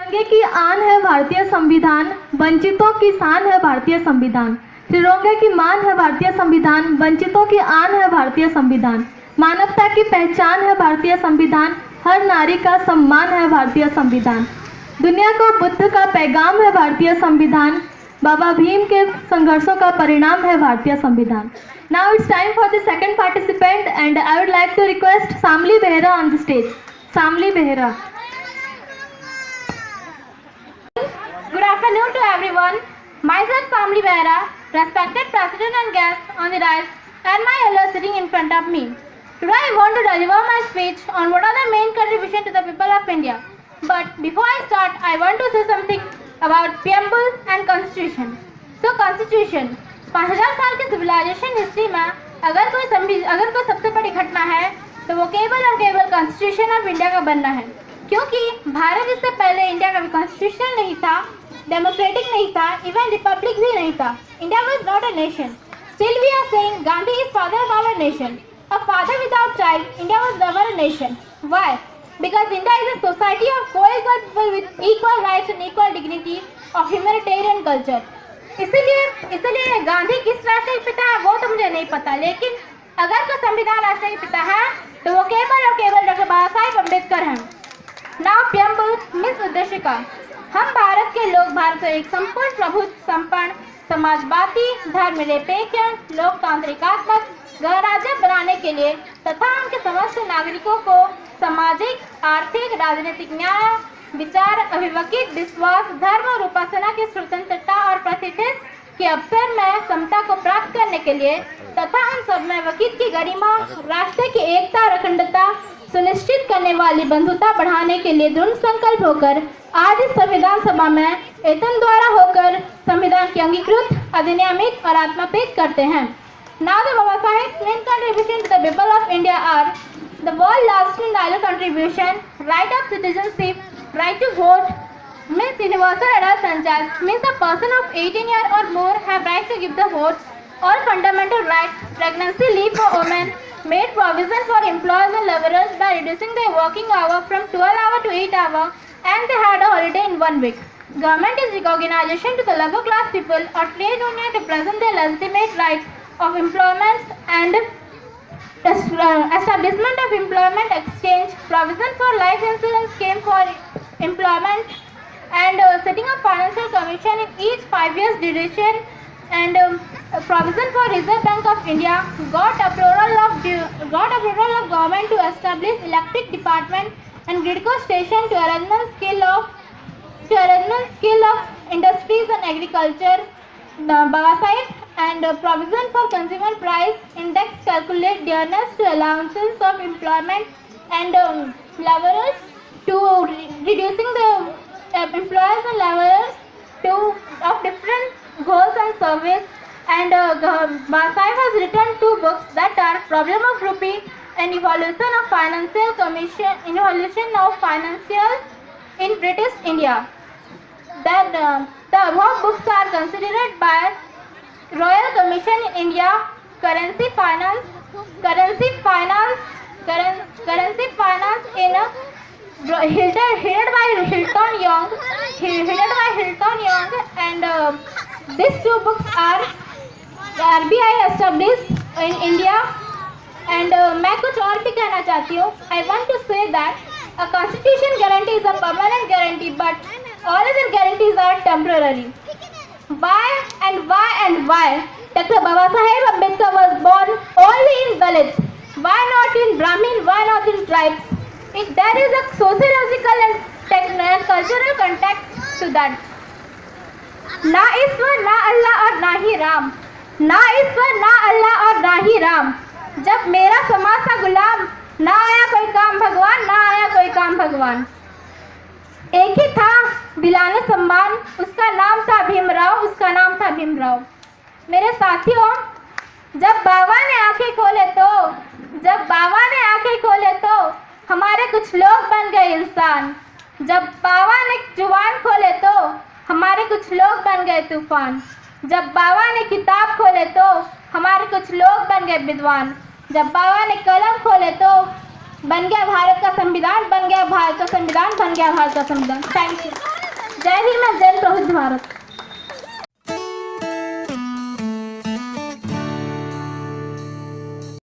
तिरंगे की आन है भारतीय संविधान, वंचितों की शान है भारतीय संविधान। तिरंगे की मान है भारतीय संविधान, वंचितों की आन है भारतीय संविधान। मानवता की पहचान है भारतीय संविधान, हर नारी का सम्मान है भारतीय संविधान। दुनिया को बुद्ध का पैगाम है भारतीय संविधान, बाबा भीम के संघर्षों का परिणाम है भारतीय संविधान। Now it's time for the second participant and I would like to request Samli Behera on the stage. Samli Behera. Good afternoon to everyone. Myself Samli Behera, respected president and guests on the dais, and my elders sitting in front of me. Today I want to deliver my speech on what are the main contributions to the people of India. But before I start, I want to say something about preamble and constitution. So constitution, 5000 साल की civilisation history में अगर कोई सबसे बड़ी घटना है तो वो केवल और केवल कॉन्स्टिट्यूशन ऑफ इंडिया का बनना है, क्योंकि भारत इससे पहले इंडिया का भी कॉन्स्टिट्यूशन नहीं था, डेमोक्रेटिक नहीं था, इवन रिपब्लिक भी नहीं था. India was not a nation. Still we are saying Gandhi is father of our nation. A father without child, India was never a nation. Why? Because India is a society of co-equal people with equal rights and equal dignity of humanitarian culture. इसलिए गांधी किस राष्ट्र के पिता है वो तो मुझे नहीं पता, लेकिन अगर कोई संविधान राष्ट्र के पिता है तो वो केवल और केवल डॉक्टर बाबा साहेब अम्बेडकर हैं. नाउ प्रियम्बल मीन्स उद्देशिका. हम भारत के लोग भारत को एक संपूर्ण प्रभुत्व संपन्न समाजवादी धर्मनिरपेक्ष लोकतांत्रिकात्मक गणराज्य बनाने के लिए तथा उनके समस्त नागरिकों को सामाजिक, आर्थिक, राजनीतिक न्याय, विचार, अभिव्यक्ति, विश्वास, धर्म और उपासना की स्वतंत्रता और प्रतिष्ठित के अवसर में समता को प्राप्त करने के लिए तथा उन सब में वकील की गरिमा, राष्ट्र की एकता और अखंडता सुनिश्चित करने वाली बंधुता बढ़ाने के लिए दृढ़ संकल्प होकर आज इस संविधान सभा में एतन द्वारा होकर संविधान की अंगीकृत, अधिनियमित और आत्मसात करते हैं. Now the Baba Saheb's main contribution to the people of India are the world-lasting dialogue contribution, right of citizenship, right to vote, means universal adult franchise, means a person of 18 years or more have right to give the vote, all fundamental rights, pregnancy leave for women, made provision for employers and laborers by reducing their working hour from 12 hours to 8 hours, and they had a holiday in 1 week. Government is recognition to the labor class people or trade union to present their legitimate rights of employment and establishment of employment exchange, provision for life insurance scheme for employment, and setting up financial commission in each 5 years duration, and provision for Reserve Bank of India. Got approval of government to establish electric department and gridco station to arrangement skill of industries and agriculture. Baba Saheb, and provision for consumer price index calculate dearness to allowances of employment and laborers to reducing the employers and laborers to of different goals and service. And Baba Saheb has written 2 books that are Problem of Rupee and Evolution of Financial in British India. That the above books are considered by Royal Commission in India, currency finance in headed by Hilton Young, and these 2 books are RBI established in India. And मैं कुछ और भी कहना चाहती हूँ. I want to say that a constitution guarantee is a permanent guarantee, but all other guarantees are temporary. Why Dr. Baba Saheb Ambedkar was born only in Dalit? Why not in Brahmin? Why not in tribes? There is a sociological and cultural context to that. ना ईश्वर ना अल्लाह और ना ही राम, ना ईश्वर ना अल्लाह और ना ही राम. जब मेरा समाज था गुलाम, ना आया कोई काम भगवान, ना आया कोई काम भगवान. एक ही था दिलाने सम्मान, उसका नाम था भीमराव, उसका नाम था भीमराव. मेरे साथियों, जब बाबा ने आंखें खोले तो हमारे कुछ लोग बन गए इंसान. जब बाबा ने जुबान खोले तो हमारे कुछ लोग बन गए तूफान. जब बाबा ने किताब खोले तो हमारे कुछ लोग बन गए विद्वान. जब बाबा ने कलम खोले तो बन गया भारत का संविधान, बन गया भारत का संविधान. Thank you. जय भीम and जय प्रबुद्ध भारत.